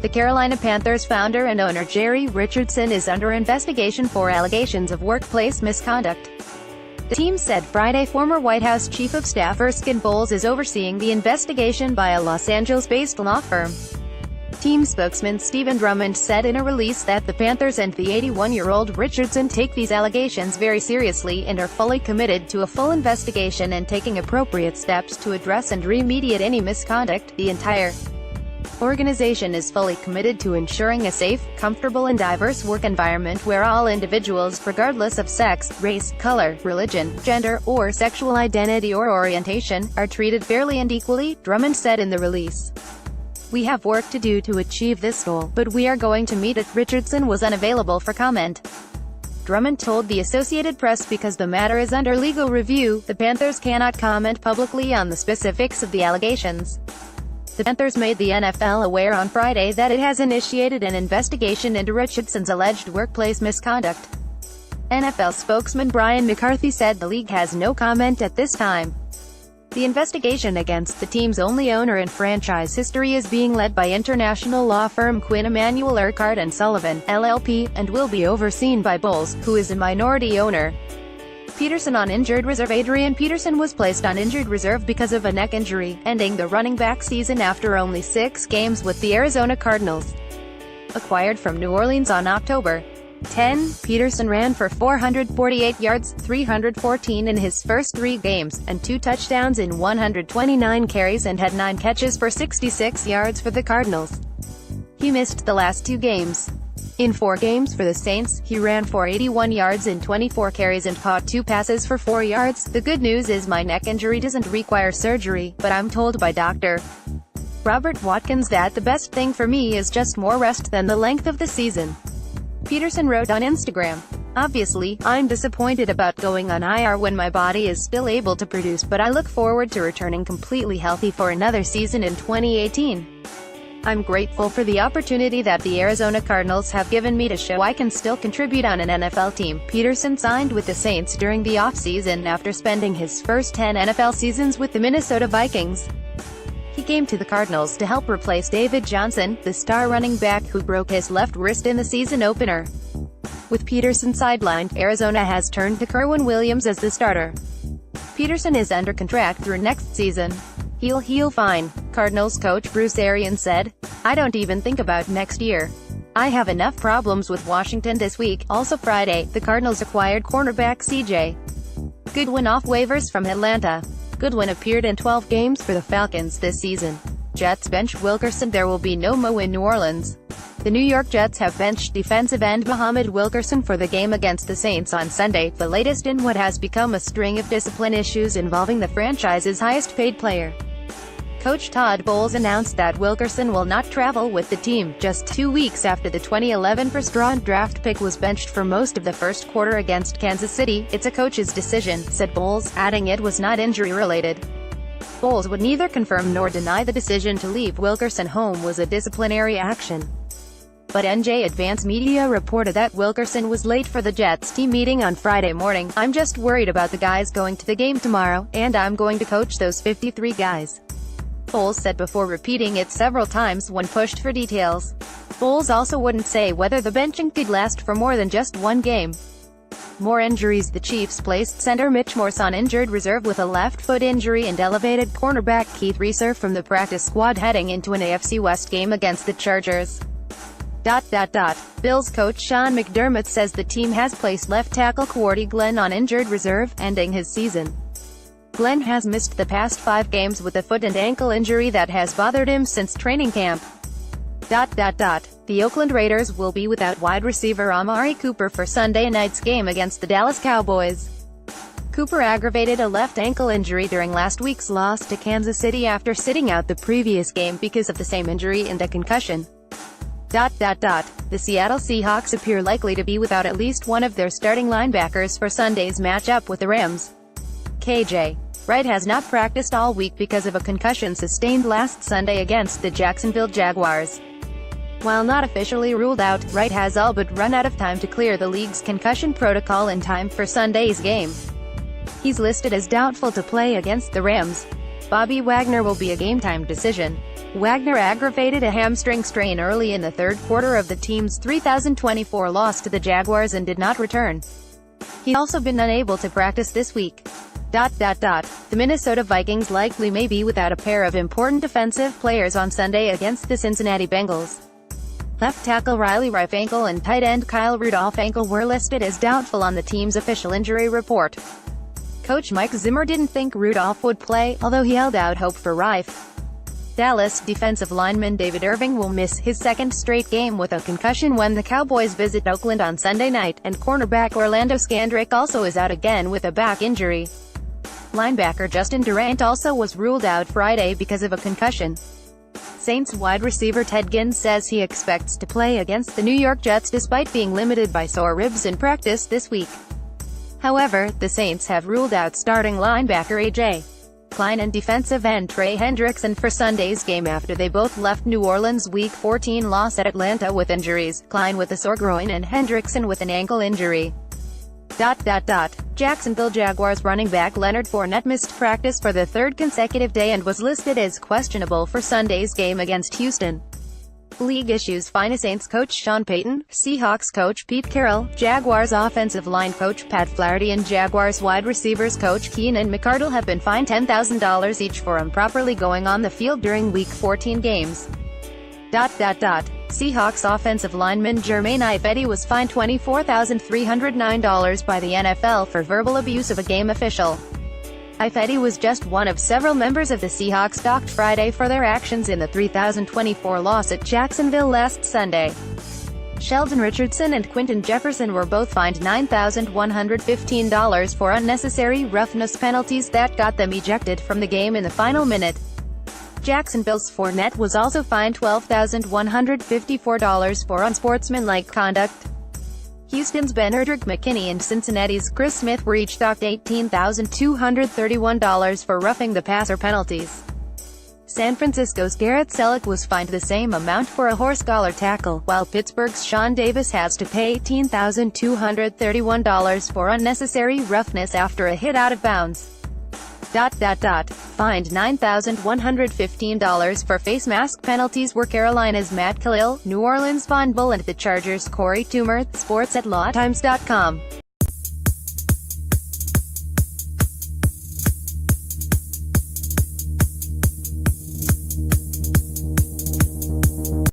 The Carolina Panthers founder and owner Jerry Richardson is under investigation for allegations of workplace misconduct. The team said Friday former White House Chief of Staff Erskine Bowles is overseeing the investigation by a Los Angeles-based law firm. Team spokesman Stephen Drummond said in a release that the Panthers and the 81-year-old Richardson take these allegations very seriously and are fully committed to a full investigation and taking appropriate steps to address and remediate any misconduct. The entire organization is fully committed to ensuring a safe, comfortable and diverse work environment where all individuals, regardless of sex, race, color, religion, gender, or sexual identity or orientation, are treated fairly and equally, Drummond said in the release. We have work to do to achieve this goal, but we are going to meet it. Richardson was unavailable for comment. Drummond told the Associated Press because the matter is under legal review, the Panthers cannot comment publicly on the specifics of the allegations. The Panthers made the NFL aware on Friday that it has initiated an investigation into Richardson's alleged workplace misconduct. NFL spokesman Brian McCarthy said the league has no comment at this time. The investigation against the team's only owner in franchise history is being led by international law firm Quinn Emanuel Urquhart & Sullivan, LLP, and will be overseen by Bowles, who is a minority owner. Peterson on injured reserve. Adrian Peterson was placed on injured reserve because of a neck injury, ending the running back season after only 6 games with the Arizona Cardinals. Acquired from New Orleans on October 10, Peterson ran for 448 yards, 314 in his first 3 games, and 2 touchdowns in 129 carries and had 9 catches for 66 yards for the Cardinals. He missed the last 2 games. In 4 games for the Saints, he ran for 81 yards in 24 carries and caught 2 passes for 4 yards. The good news is my neck injury doesn't require surgery, but I'm told by Dr. Robert Watkins that the best thing for me is just more rest than the length of the season. Peterson wrote on Instagram. Obviously, I'm disappointed about going on IR when my body is still able to produce, but I look forward to returning completely healthy for another season in 2018. I'm grateful for the opportunity that the Arizona Cardinals have given me to show I can still contribute on an NFL team. Peterson signed with the Saints during the offseason after spending his first 10 NFL seasons with the Minnesota Vikings. He came to the Cardinals to help replace David Johnson, the star running back who broke his left wrist in the season opener. With Peterson sidelined, Arizona has turned to Kerwin Williams as the starter. Peterson is under contract through next season. He'll fine, Cardinals coach Bruce Arians said. I don't even think about next year. I have enough problems with Washington this week. Also Friday, the Cardinals acquired cornerback C.J. Goodwin off waivers from Atlanta. Goodwin appeared in 12 games for the Falcons this season. Jets bench Wilkerson. There will be no Mo in New Orleans. The New York Jets have benched defensive end Muhammad Wilkerson for the game against the Saints on Sunday, the latest in what has become a string of discipline issues involving the franchise's highest-paid player. Coach Todd Bowles announced that Wilkerson will not travel with the team, just 2 weeks after the 2011 first-round draft pick was benched for most of the first quarter against Kansas City. It's a coach's decision, said Bowles, adding it was not injury-related. Bowles would neither confirm nor deny the decision to leave Wilkerson home was a disciplinary action. But NJ Advance Media reported that Wilkerson was late for the Jets team meeting on Friday morning. I'm just worried about the guys going to the game tomorrow, and I'm going to coach those 53 guys. Bowles said before repeating it several times when pushed for details. Bowles also wouldn't say whether the benching could last for more than just 1 game. More injuries. The Chiefs placed center Mitch Morse on injured reserve with a left foot injury and elevated cornerback Keith Reeser from the practice squad heading into an AFC West game against the Chargers. Bills coach Sean McDermott says the team has placed left tackle Cordy Glenn on injured reserve, ending his season. Glenn has missed the past 5 games with a foot and ankle injury that has bothered him since training camp. The Oakland Raiders will be without wide receiver Amari Cooper for Sunday night's game against the Dallas Cowboys. Cooper aggravated a left ankle injury during last week's loss to Kansas City after sitting out the previous game because of the same injury and a concussion. The Seattle Seahawks appear likely to be without at least one of their starting linebackers for Sunday's matchup with the Rams. KJ Wright has not practiced all week because of a concussion sustained last Sunday against the Jacksonville Jaguars. While not officially ruled out, Wright has all but run out of time to clear the league's concussion protocol in time for Sunday's game. He's listed as doubtful to play against the Rams. Bobby Wagner will be a game-time decision. Wagner aggravated a hamstring strain early in the third quarter of the team's 2024 loss to the Jaguars and did not return. He's also been unable to practice this week. The Minnesota Vikings likely may be without a pair of important defensive players on Sunday against the Cincinnati Bengals. Left tackle Riley Reiff ankle and tight end Kyle Rudolph ankle were listed as doubtful on the team's official injury report. Coach Mike Zimmer didn't think Rudolph would play, although he held out hope for Reiff. Dallas defensive lineman David Irving will miss his second straight game with a concussion when the Cowboys visit Oakland on Sunday night, and cornerback Orlando Scandrick also is out again with a back injury. Linebacker Justin Durant also was ruled out Friday because of a concussion. Saints wide receiver Ted Ginn says he expects to play against the New York Jets despite being limited by sore ribs in practice this week. However, the Saints have ruled out starting linebacker A.J. Klein and defensive end Trey Hendrickson for Sunday's game after they both left New Orleans' Week 14 loss at Atlanta with injuries, Klein with a sore groin and Hendrickson with an ankle injury. Jacksonville Jaguars running back Leonard Fournette missed practice for the third consecutive day and was listed as questionable for Sunday's game against Houston. League issues fine a Saints coach Sean Payton, Seahawks coach Pete Carroll, Jaguars offensive line coach Pat Flaherty and Jaguars wide receivers coach Keenan McCardle have been fined $10,000 each for improperly going on the field during Week 14 games. Seahawks offensive lineman Jermaine Ifedi was fined $24,309 by the NFL for verbal abuse of a game official. Ifedi was just one of several members of the Seahawks docked Friday for their actions in the 2024 loss at Jacksonville last Sunday. Sheldon Richardson and Quinton Jefferson were both fined $9,115 for unnecessary roughness penalties that got them ejected from the game in the final minute. Jacksonville's Fournette was also fined $12,154 for unsportsmanlike conduct. Houston's Benardrick McKinney and Cincinnati's Chris Smith were each docked $18,231 for roughing the passer penalties. San Francisco's Garrett Selleck was fined the same amount for a horse collar tackle, while Pittsburgh's Sean Davis has to pay $18,231 for unnecessary roughness after a hit out of bounds. Fined $9,115 for face mask penalties were Carolina's Matt Khalil, New Orleans' Von Bull and the Chargers' Corey Toomer. Sports at LawTimes.com.